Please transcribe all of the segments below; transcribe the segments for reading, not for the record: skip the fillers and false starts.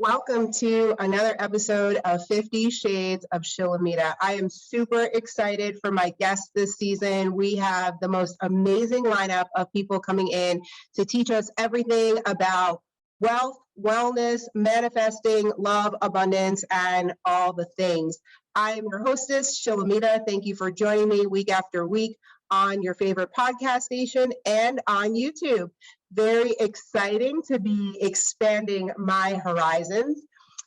Welcome to another episode of 50 Shades of Shilamida. I am super excited for my guests this season. We have the most amazing lineup of people coming in to teach us everything about wealth, wellness, manifesting, love, abundance, and all the things. I am your hostess, Shilamida. Thank you for joining me week after week on your favorite podcast station and on YouTube. Very exciting to be expanding my horizons.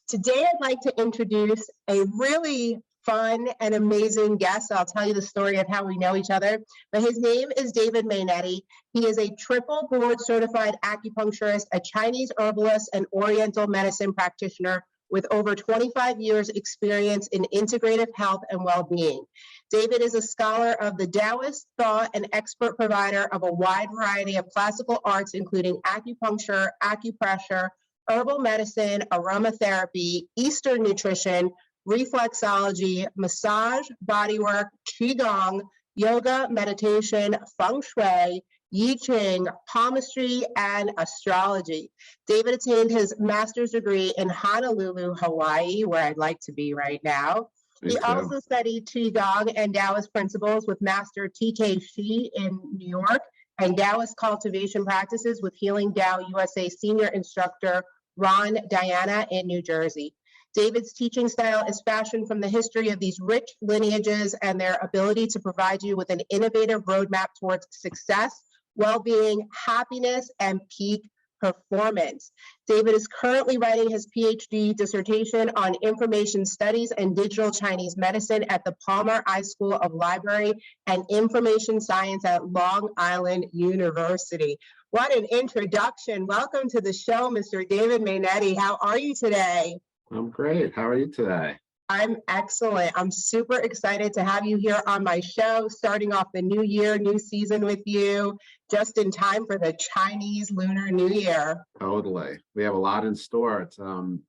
Today, I'd like to introduce a really fun and amazing guest. I'll tell you the story of how we know each other, but his name is David Mainetti. He is a triple board-certified acupuncturist, a Chinese herbalist, and Oriental Medicine practitioner with over 25 years experience in integrative health and well-being. David is a scholar of the Daoist thought and expert provider of a wide variety of classical arts, including acupuncture, acupressure, herbal medicine, aromatherapy, Eastern nutrition, reflexology, massage, bodywork, qigong, yoga, meditation, Feng Shui, Jing, palmistry, and astrology. David attained his master's degree in Honolulu, Hawaii, where I'd like to be right now. He also studied Qigong and Daoist principles with Master T.K. Shi in New York and Daoist cultivation practices with Healing Tao USA senior instructor Ron Diana in New Jersey. David's teaching style is fashioned from the history of these rich lineages and their ability to provide you with an innovative roadmap towards success, well-being, happiness, and peak performance. David is currently writing his PhD dissertation on information studies and digital Chinese medicine at the Palmer I School of Library and Information Science at Long Island University. What an introduction. Welcome to the show, Mr. David Mainetti. How are you today? I'm great. How are you today? I'm excellent. I'm super excited to have you here on my show, starting off the new year, new season with you, just in time for the Chinese Lunar New Year. Totally. We have a lot in store.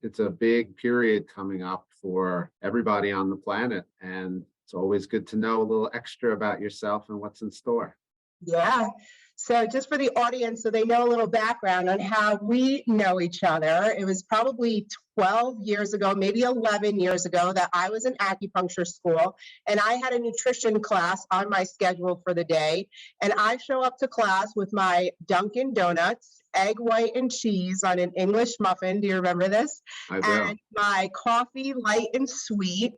It's a big period coming up for everybody on the planet, and it's always good to know a little extra about yourself and what's in store. Yeah. So just for the audience, so they know a little background on how we know each other, it was probably 12 years ago, maybe 11 years ago, that I was in acupuncture school and I had a nutrition class on my schedule for the day. And I show up to class with my Dunkin' Donuts, egg white and cheese on an English muffin. Do you remember this? I do. And my coffee, light and sweet.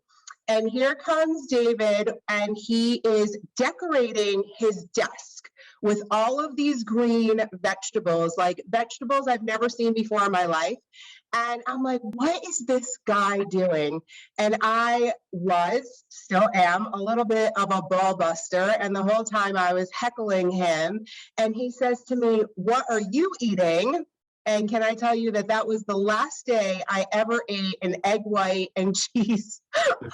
And here comes David, and he is decorating his desk with all of these green vegetables, like vegetables I've never seen before in my life. And I'm like, what is this guy doing? And I still am, a little bit of a ball buster. And the whole time I was heckling him. And he says to me, "What are you eating?" And can I tell you that that was the last day I ever ate an egg white and cheese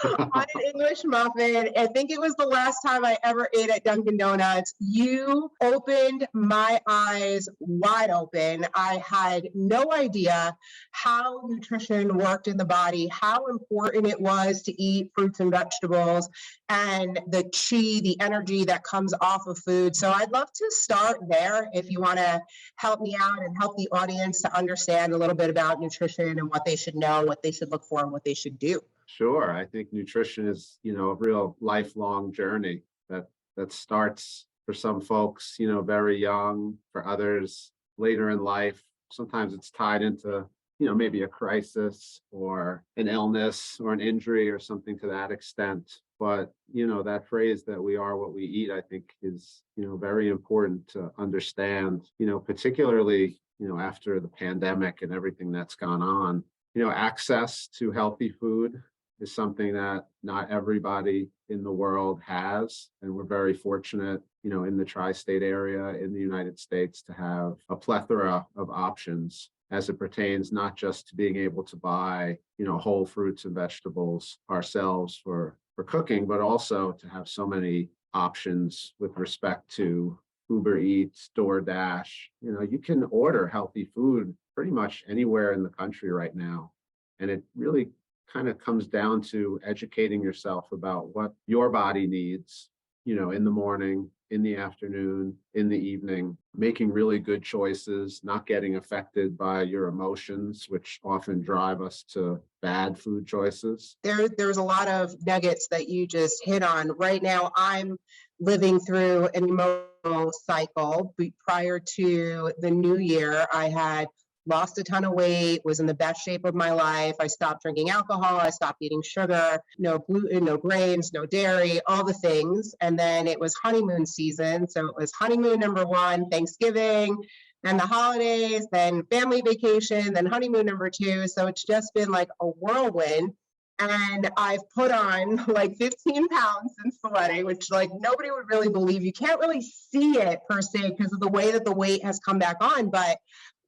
on an English muffin. I think it was the last time I ever ate at Dunkin' Donuts. You opened my eyes wide open. I had no idea how nutrition worked in the body, how important it was to eat fruits and vegetables, and the chi, the energy that comes off of food. So I'd love to start there if you want to help me out and help the audience to understand a little bit about nutrition and what they should know, what they should look for, and what they should do. Sure. I think nutrition is, a real lifelong journey that starts for some folks, very young, for others later in life. Sometimes it's tied into, maybe a crisis or an illness or an injury or something to that extent. But, that phrase that we are what we eat, I think is, very important to understand, particularly, after the pandemic and everything that's gone on. Access to healthy food is something that not everybody in the world has. And we're very fortunate, in the tri-state area in the United States to have a plethora of options as it pertains not just to being able to buy, whole fruits and vegetables ourselves for cooking, but also to have so many options with respect to Uber Eats, DoorDash. You can order healthy food pretty much anywhere in the country right now. And it really kind of comes down to educating yourself about what your body needs in the morning, in the afternoon, in the evening, making really good choices, not getting affected by your emotions, which often drive us to bad food choices. There's a lot of nuggets that you just hit on. Right now, I'm living through an emotional cycle. Prior to the new year, I had lost a ton of weight, was in the best shape of my life. I stopped drinking alcohol. I stopped eating sugar, no gluten, no grains, no dairy, all the things. And then it was honeymoon season. So it was honeymoon number one, Thanksgiving, then the holidays, then family vacation, then honeymoon number two. So it's just been like a whirlwind. And I've put on like 15 pounds since the wedding, which like nobody would really believe. You can't really see it per se because of the way that the weight has come back on. But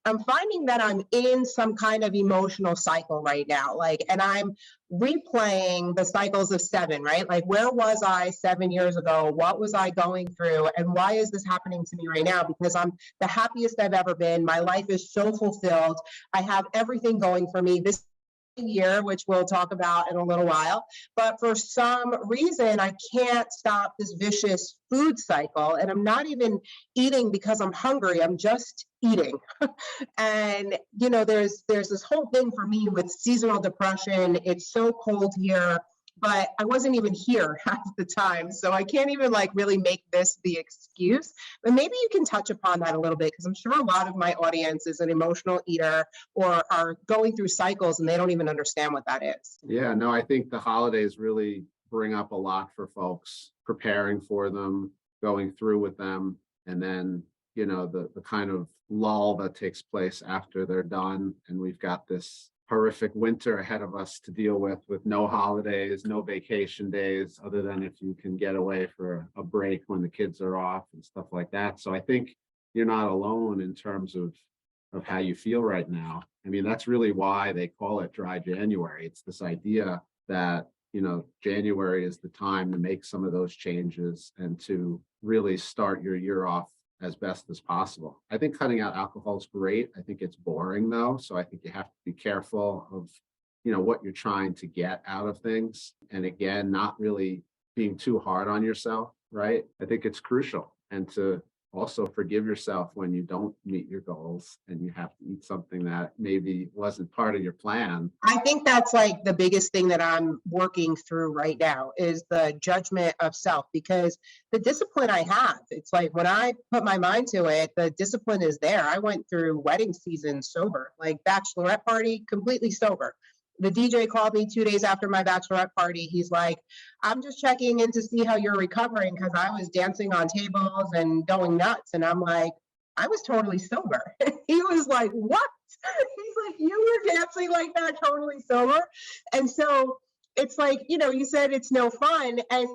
I'm finding that I'm in some kind of emotional cycle right now. And I'm replaying the cycles of 7, right? Like, where was I 7 years ago? What was I going through? And why is this happening to me right now? Because I'm the happiest I've ever been. My life is so fulfilled. I have everything going for me. This year, which we'll talk about in a little while. But for some reason, I can't stop this vicious food cycle. And I'm not even eating because I'm hungry. I'm just eating. And, there's this whole thing for me with seasonal depression. It's so cold here, but I wasn't even here half the time. So I can't even really make this the excuse. But maybe you can touch upon that a little bit, because I'm sure a lot of my audience is an emotional eater or are going through cycles and they don't even understand what that is. Yeah, no, I think the holidays really bring up a lot for folks, preparing for them, going through with them, and then, the kind of lull that takes place after they're done. And we've got this horrific winter ahead of us to deal with no holidays, no vacation days, other than if you can get away for a break when the kids are off and stuff like that. So I think you're not alone in terms of how you feel right now. I mean, that's really why they call it dry January. It's this idea that, January is the time to make some of those changes and to really start your year off as best as possible. I think cutting out alcohol is great. I think it's boring though. So I think you have to be careful of, what you're trying to get out of things. And again, not really being too hard on yourself, right? I think it's crucial. And to also forgive yourself when you don't meet your goals and you have to eat something that maybe wasn't part of your plan. I think that's the biggest thing that I'm working through right now is the judgment of self, because the discipline I have, it's when I put my mind to it, the discipline is there. I went through wedding season sober, bachelorette party, completely sober. The DJ called me 2 days after my bachelorette party. He's like, I'm just checking in to see how you're recovering, because I was dancing on tables and going nuts. And I'm like, I was totally sober. He was like, what? He's like, you were dancing like that, totally sober? And so it's you said it's no fun, and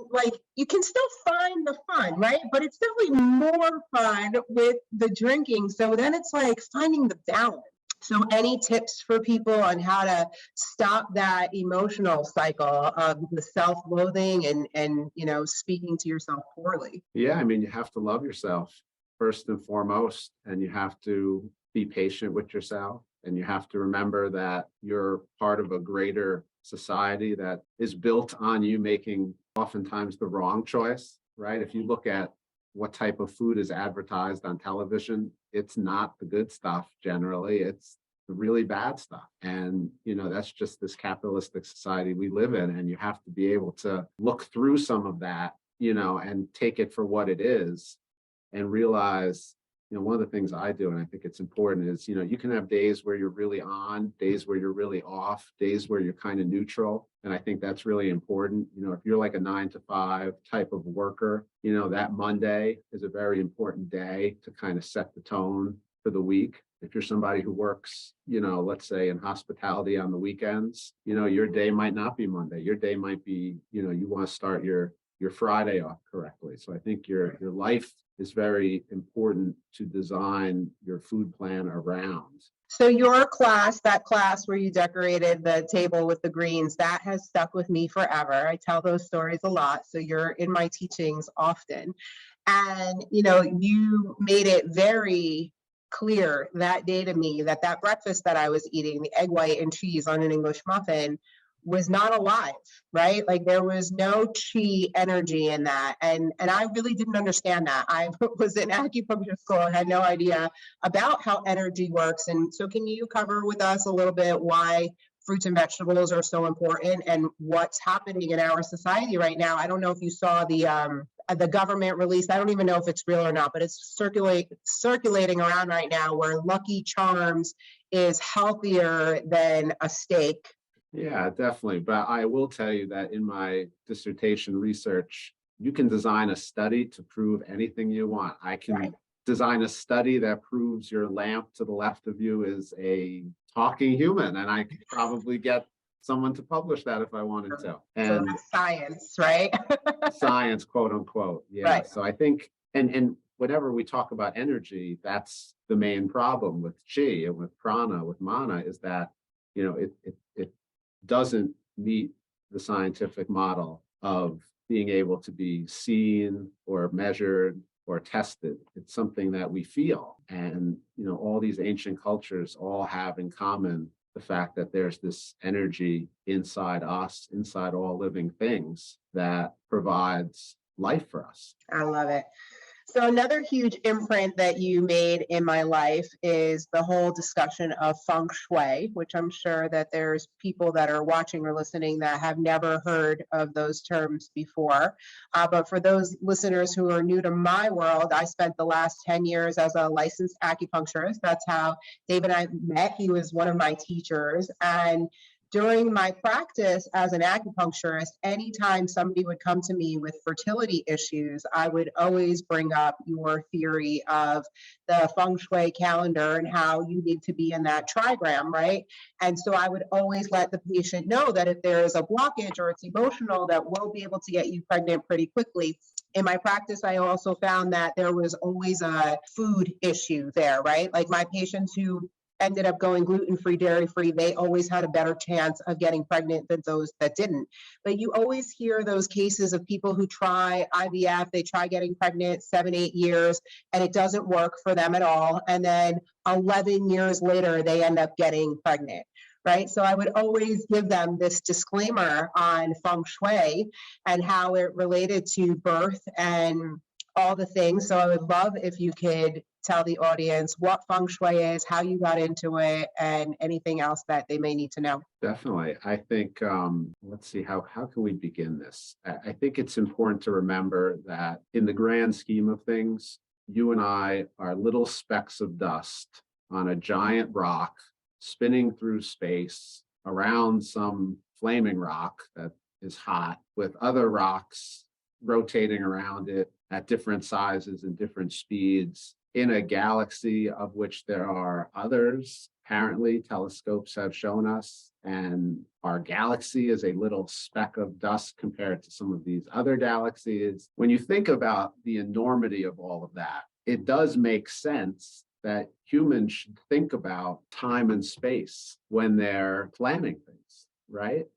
you can still find the fun, right? But it's definitely more fun with the drinking. So then it's finding the balance. So any tips for people on how to stop that emotional cycle of the self-loathing and speaking to yourself poorly? Yeah, I mean, you have to love yourself first and foremost, and you have to be patient with yourself, and you have to remember that you're part of a greater society that is built on you making oftentimes the wrong choice, right? If you look at what type of food is advertised on television, it's not the good stuff generally, it's the really bad stuff. And that's just this capitalistic society we live in, and you have to be able to look through some of that, and take it for what it is, and realize, one of the things I do, and I think it's important, is, you can have days where you're really on, days where you're really off, days where you're kind of neutral. And I think that's really important. If you're like a 9-to-5 type of worker, that Monday is a very important day to kind of set the tone for the week. If you're somebody who works, let's say in hospitality on the weekends, your day might not be Monday. Your day might be, you want to start your Friday off correctly. So I think your life is very important to design your food plan around. So your class, that class where you decorated the table with the greens, that has stuck with me forever. I tell those stories a lot. So you're in my teachings often. And, you made it very clear that day to me that breakfast that I was eating, the egg white and cheese on an English muffin, was not alive, right? Like there was no chi energy in that. And I really didn't understand that. I was in acupuncture school and had no idea about how energy works. And so can you cover with us a little bit why fruits and vegetables are so important and what's happening in our society right now? I don't know if you saw the government release. I don't even know if it's real or not, but it's circulating around right now where Lucky Charms is healthier than a steak. Yeah, definitely. But I will tell you that in my dissertation research, you can design a study to prove anything you want. I can Right. design a study that proves your lamp to the left of you is a talking human, and I could probably get someone to publish that if I wanted to. So And that's science, right? science, quote unquote. Yeah. Right. So I think, and whenever we talk about energy, that's the main problem with chi and with prana, with mana, is that, it doesn't meet the scientific model of being able to be seen or measured or tested. It's something that we feel. And, all these ancient cultures all have in common the fact that there's this energy inside us, inside all living things, that provides life for us. I love it. So another huge imprint that you made in my life is the whole discussion of Feng Shui, which I'm sure that there's people that are watching or listening that have never heard of those terms before. But for those listeners who are new to my world, I spent the last 10 years as a licensed acupuncturist. That's how Dave and I met. He was one of my teachers. And during my practice as an acupuncturist, anytime somebody would come to me with fertility issues, I would always bring up your theory of the Feng Shui calendar and how you need to be in that trigram, right? And so I would always let the patient know that if there is a blockage or it's emotional, that we'll be able to get you pregnant pretty quickly. In my practice, I also found that there was always a food issue there, right? Like my patients who ended up going gluten-free, dairy-free, they always had a better chance of getting pregnant than those that didn't. But you always hear those cases of people who try IVF, they try getting pregnant 7, 8 years, and it doesn't work for them at all. And then 11 years later, they end up getting pregnant. Right. So I would always give them this disclaimer on Feng Shui and how it related to birth and all the things. So I would love if you could tell the audience what Feng Shui is, how you got into it, and anything else that they may need to know. Definitely. I think, let's see, how can we begin this? I think it's important to remember that in the grand scheme of things, you and I are little specks of dust on a giant rock spinning through space around some flaming rock that is hot, with other rocks rotating around it at different sizes and different speeds, in a galaxy of which there are others. Apparently, telescopes have shown us, and our galaxy is a little speck of dust compared to some of these other galaxies. When you think about the enormity of all of that, it does make sense that humans should think about time and space when they're planning things, right?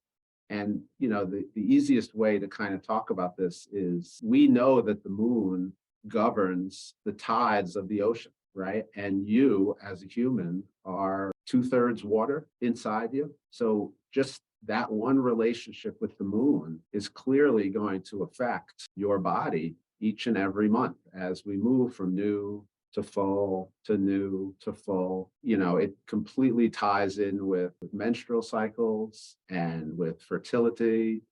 And, the easiest way to kind of talk about this is we know that the moon governs the tides of the ocean, right? And you, as a human, are 2/3 water inside you. So just that one relationship with the moon is clearly going to affect your body each and every month as we move from new to full to new to full. It completely ties in with menstrual cycles and with fertility.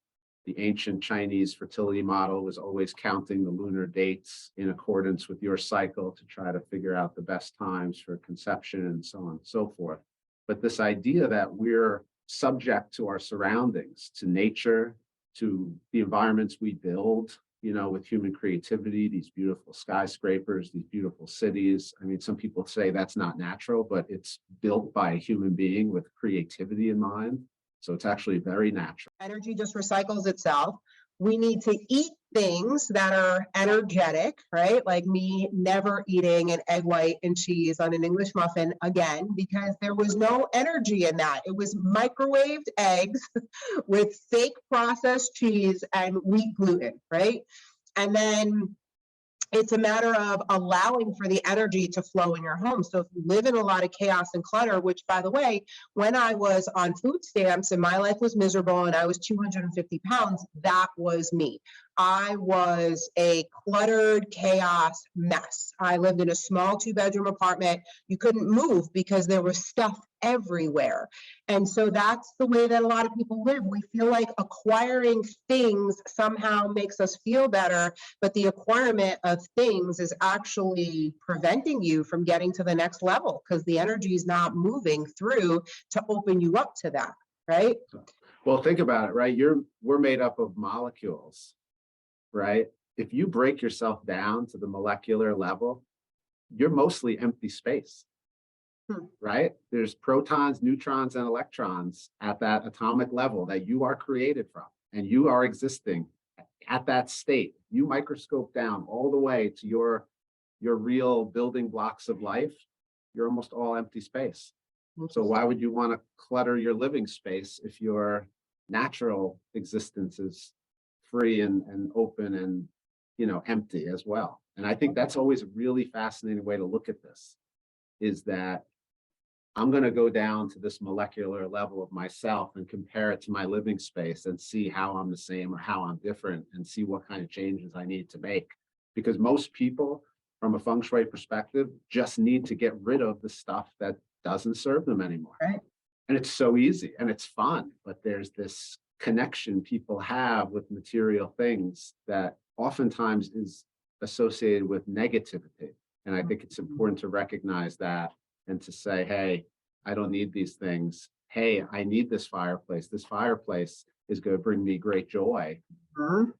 The ancient Chinese fertility model was always counting the lunar dates in accordance with your cycle to try to figure out the best times for conception and so on and so forth. But this idea that we're subject to our surroundings, to nature, to the environments we build, with human creativity, these beautiful skyscrapers, these beautiful cities. I mean, some people say that's not natural, but it's built by a human being with creativity in mind. So it's actually very natural. Energy just recycles itself. We need to eat things that are energetic, right? Like me never eating an egg white and cheese on an English muffin again, because there was no energy in that. It was microwaved eggs with fake processed cheese and wheat gluten, right? And then It's a matter of allowing for the energy to flow in your home. So if you live in a lot of chaos and clutter, which, by the way, when I was on food stamps and my life was miserable and I was 250 pounds, that was me. I was a cluttered chaos mess. I lived in a small 2-bedroom apartment. You couldn't move because there was stuff everywhere. And so that's the way that a lot of people live. We feel like acquiring things somehow makes us feel better, but the acquirement of things is actually preventing you from getting to the next level because the energy is not moving through to open you up to that, right? Well, think about it, right? We're made up of molecules, right? If you break yourself down to the molecular level, you're mostly empty space. Right? There's protons, neutrons, and electrons at that atomic level that you are created from, and you are existing at that state. You microscope down all the way to your real building blocks of life, you're almost all empty space. So why would you want to clutter your living space if your natural existence is free and open and, you know, empty as well? And I think that's always a really fascinating way to look at this, is that I'm going to go down to this molecular level of myself and compare it to my living space and see how I'm the same or how I'm different and see what kind of changes I need to make. Because most people, from a Feng Shui perspective, just need to get rid of the stuff that doesn't serve them anymore. Right. And it's so easy and it's fun, but there's this connection people have with material things that oftentimes is associated with negativity. And I think it's important to recognize that and to say, hey, I don't need these things. Hey, I need this fireplace. This fireplace is going to bring me great joy,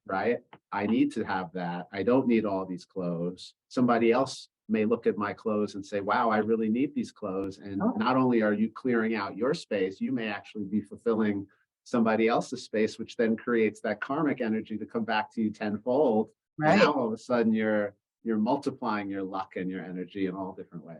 right? I need to have that. I don't need all these clothes. Somebody else may look at my clothes and say, wow, I really need these clothes. And not only are you clearing out your space, you may actually be fulfilling somebody else's space, which then creates that karmic energy to come back to you tenfold. Right. And now all of a sudden you're multiplying your luck and your energy in all different ways.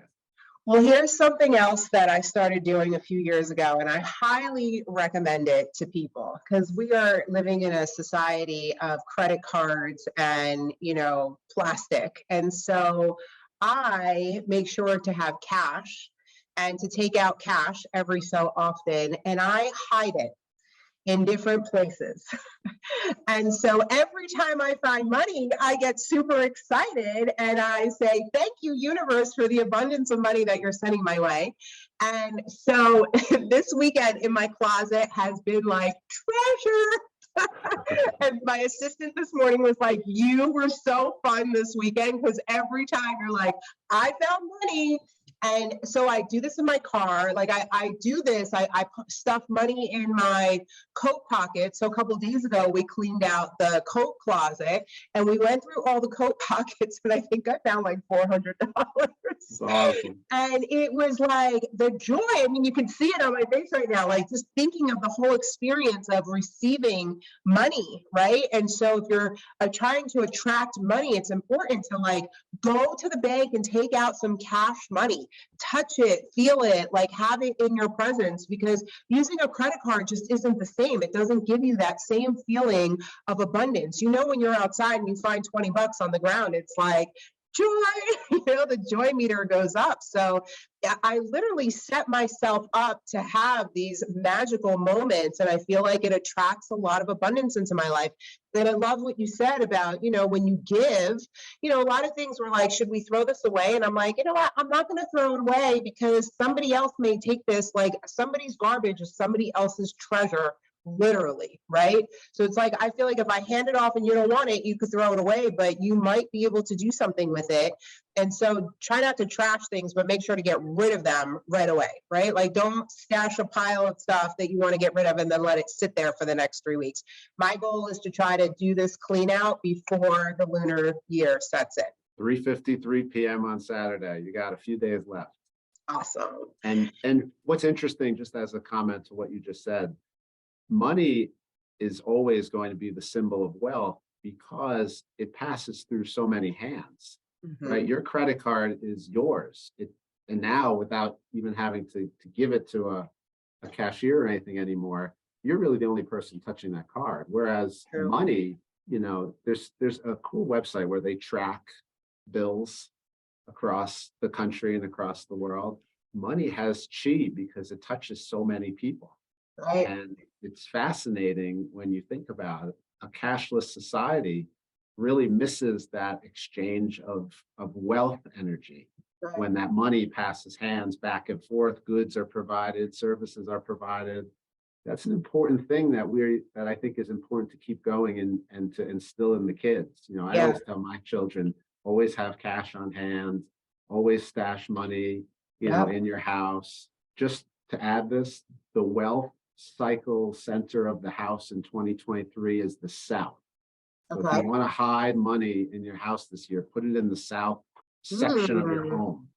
Well, here's something else that I started doing a few years ago, and I highly recommend it to people because we are living in a society of credit cards and, you know, plastic. And so I make sure to have cash and to take out cash every so often, and I hide it in different places. And so every time I find money, I get super excited and I say, thank you, universe, for the abundance of money that you're sending my way. And so this weekend in my closet has been like treasure. And my assistant this morning was like, you were so fun this weekend because every time you're like, I found money. And so I do this in my car. Like I do this, I stuff money in my coat pocket. So a couple of days ago, we cleaned out the coat closet and we went through all the coat pockets and I think I found like $400. Awesome. And it was like the joy. I mean, you can see it on my face right now, like just thinking of the whole experience of receiving money, right? And so if you're trying to attract money, it's important to like go to the bank and take out some cash money. Touch it, feel it, like have it in your presence, because using a credit card just isn't the same. It doesn't give you that same feeling of abundance. You know, when you're outside and you find $20 on the ground, it's like joy, you know, the joy meter goes up. So I literally set myself up to have these magical moments, and I feel like it attracts a lot of abundance into my life. And I love what you said about, you know, when you give, you know, a lot of things were like, should we throw this away? And I'm like, you know what, I'm not going to throw it away because somebody else may take this, like somebody's garbage is somebody else's treasure, literally, right? So it's like, I feel like if I hand it off and you don't want it, you could throw it away, but you might be able to do something with it. And so try not to trash things, but make sure to get rid of them right away, right? Like don't stash a pile of stuff that you want to get rid of and then let it sit there for the next 3 weeks. My goal is to try to do this clean out before the lunar year sets in. 3:53 p.m. on Saturday. You got a few days left. Awesome. And what's interesting, just as a comment to what you just said, money is always going to be the symbol of wealth because it passes through so many hands, right? Your credit card is yours. And now without even having to give it to a cashier or anything anymore, you're really the only person touching that card. Whereas money, you know, there's a cool website where they track bills across the country and across the world. Money has chi because it touches so many people. Right. And it's fascinating when you think about it. A cashless society really misses that exchange of wealth energy. Right. When that money passes hands back and forth, goods are provided, services are provided. That's an important thing that I think is important to keep going and to instill in the kids. You know, I Yeah. always tell my children, always have cash on hand, always stash money, in your house. Just to add this, the wealth cycle center of the house in 2023 is the south. So if you want to hide money in your house this year, put it in the south section of your home.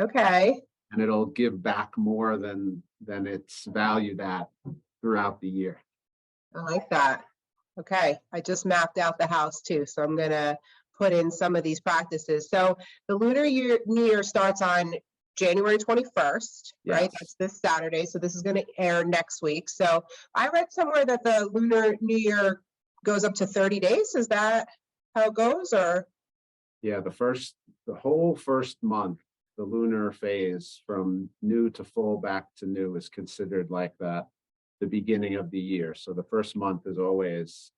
Okay. And it'll give back more than it's valued at throughout the year. I like that. Okay. I just mapped out the house too. So I'm going to put in some of these practices. So the New Year starts on January 21st, right? Yes. That's this Saturday. So this is going to air next week. So I read somewhere that the Lunar New Year goes up to 30 days. Is that how it goes, or? Yeah, the whole first month, the lunar phase from new to full back to new is considered like that, the beginning of the year. So the first month is always,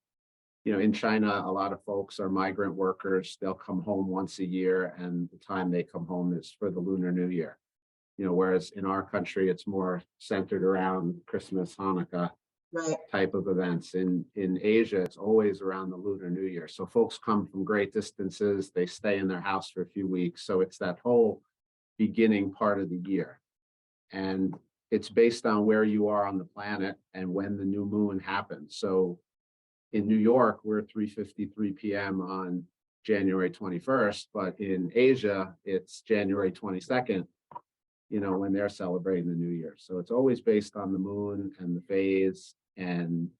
in China, a lot of folks are migrant workers. They'll come home once a year, and the time they come home is for the Lunar New Year. Whereas in our country, it's more centered around Christmas, Hanukkah type of events. In Asia, it's always around the Lunar New Year. So folks come from great distances. They stay in their house for a few weeks. So it's that whole beginning part of the year. And it's based on where you are on the planet and when the new moon happens. So in New York, we're 3:53 p.m. on January 21st, but in Asia, it's January 22nd, when they're celebrating the new year. So it's always based on the moon and the phase, and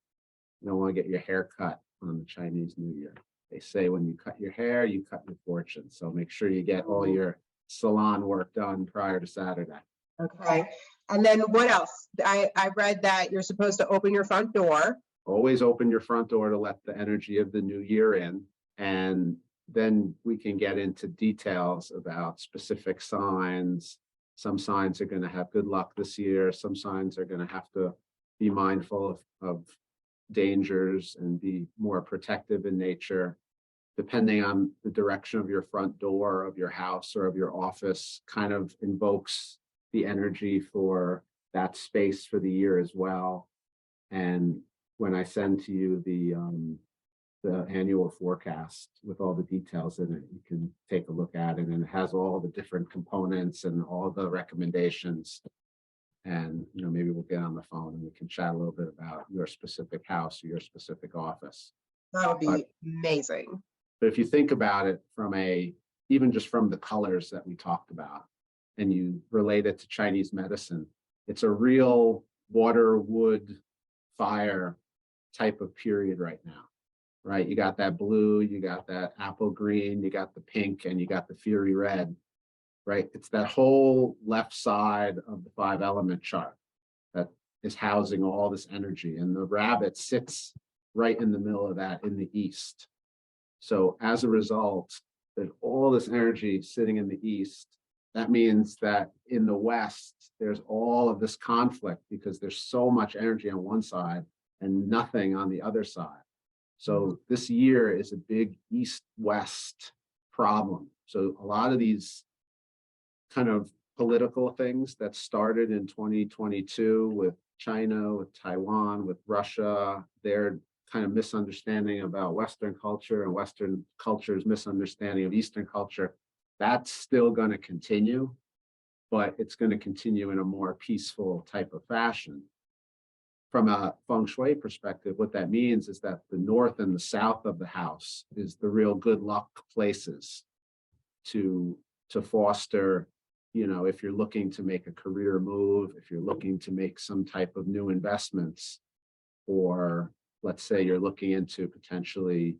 you don't want to get your hair cut on the Chinese New Year. They say when you cut your hair, you cut your fortune. So make sure you get all your salon work done prior to Saturday. Okay. And then what else? I read that you're supposed to open your front door. Always open your front door to let the energy of the new year in. And then we can get into details about specific signs. Some signs are going to have good luck this year. Some signs are going to have to be mindful of dangers and be more protective in nature. Depending on the direction of your front door of your house or of your office, kind of invokes the energy for that space for the year as well. And when I send to you the annual forecast with all the details in it, you can take a look at it, and it has all the different components and all the recommendations. And maybe we'll get on the phone and we can chat a little bit about your specific house or your specific office. That would be amazing. But if you think about it even just from the colors that we talked about, and you relate it to Chinese medicine, it's a real water, wood, fire type of period right now, right? You got that blue, you got that apple green, you got the pink, and you got the fiery red, right? It's that whole left side of the 5-element chart that is housing all this energy. And the rabbit sits right in the middle of that in the east. So as a result, there's all this energy sitting in the east. That means that in the west, there's all of this conflict because there's so much energy on one side and nothing on the other side. So this year is a big east-west problem. So a lot of these kind of political things that started in 2022 with China, with Taiwan, with Russia, their kind of misunderstanding about Western culture and Western culture's misunderstanding of Eastern culture, that's still going to continue, but it's going to continue in a more peaceful type of fashion. From a Feng Shui perspective, what that means is that the north and the south of the house is the real good luck places to foster, if you're looking to make a career move, if you're looking to make some type of new investments, or let's say you're looking into potentially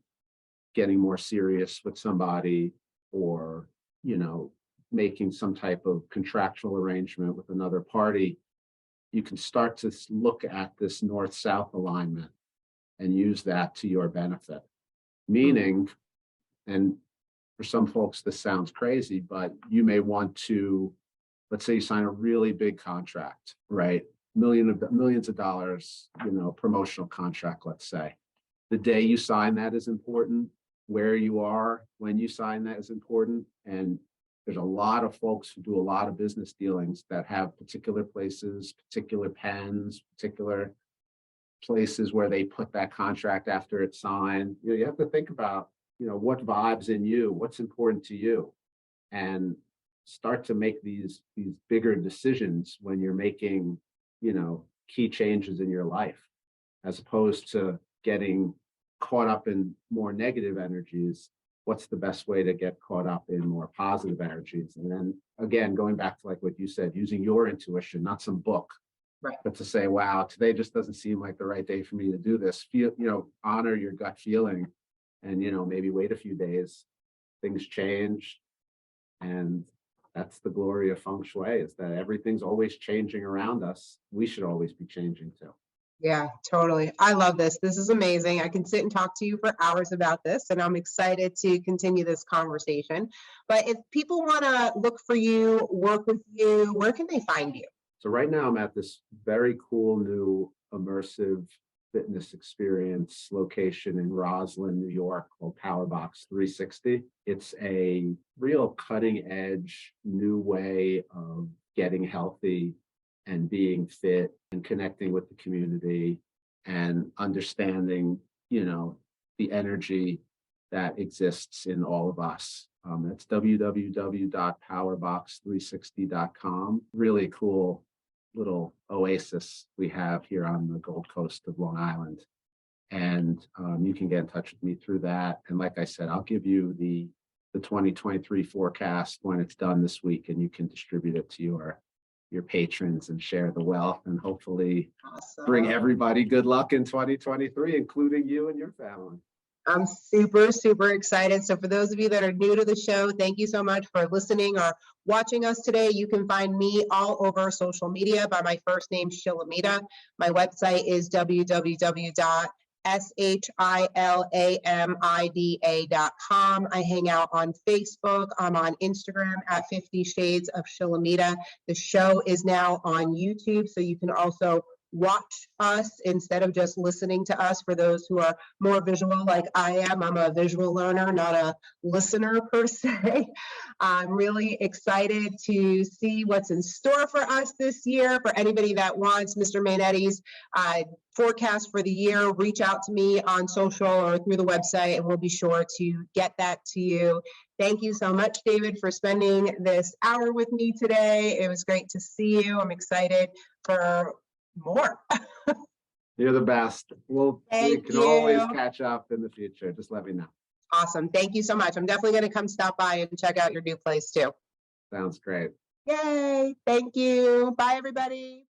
getting more serious with somebody, or, making some type of contractual arrangement with another party, you can start to look at this north-south alignment and use that to your benefit. Meaning, and for some folks, this sounds crazy, but you may want to, let's say you sign a really big contract, right? Millions of dollars, promotional contract, let's say. The day you sign that is important. Where you are when you sign that is important. And there's a lot of folks who do a lot of business dealings that have particular places, particular pens, particular places where they put that contract after it's signed. You have to think about, what vibes in you, what's important to you, and start to make these bigger decisions when you're making, key changes in your life, as opposed to getting caught up in more negative energies. What's the best way to get caught up in more positive energies? And then again, going back to like what you said, using your intuition, not some book, Right. but to say, wow, today just doesn't seem like the right day for me to do this. Feel, honor your gut feeling, and, maybe wait a few days, things change. And that's the glory of Feng Shui, is that everything's always changing around us. We should always be changing too. Yeah, totally. I love this. This is amazing. I can sit and talk to you for hours about this, and I'm excited to continue this conversation. But if people want to look for you, work with you, where can they find you? So right now I'm at this very cool new immersive fitness experience location in Roslyn, New York, called Powerbox 360. It's a real cutting edge new way of getting healthy and being fit and connecting with the community and understanding, the energy that exists in all of us. That's www.powerbox360.com. Really cool little oasis we have here on the Gold Coast of Long Island. And you can get in touch with me through that. And like I said, I'll give you the 2023 forecast when it's done this week, and you can distribute it to your patrons and share the wealth, and hopefully bring everybody good luck in 2023, including you and your family. I'm super, super excited. So for those of you that are new to the show, thank you so much for listening or watching us today. You can find me all over social media by my first name, Shilamida. My website is www.shilamida.com. I hang out on Facebook. I'm on Instagram at 50 Shades of Shilamida. The show is now on YouTube, so you can also watch us instead of just listening to us. For those who are more visual like I am, I'm a visual learner, not a listener per se. I'm really excited to see what's in store for us this year. For anybody that wants Mr. Mainetti's forecast for the year, reach out to me on social or through the website, and we'll be sure to get that to you. Thank you so much, David, for spending this hour with me today. It was great to see you. I'm excited for more. You're the best. We can always catch up in the future. Just let me know. Awesome. Thank you so much. I'm definitely going to come stop by and check out your new place too. Sounds great. Yay. Thank you. Bye, everybody.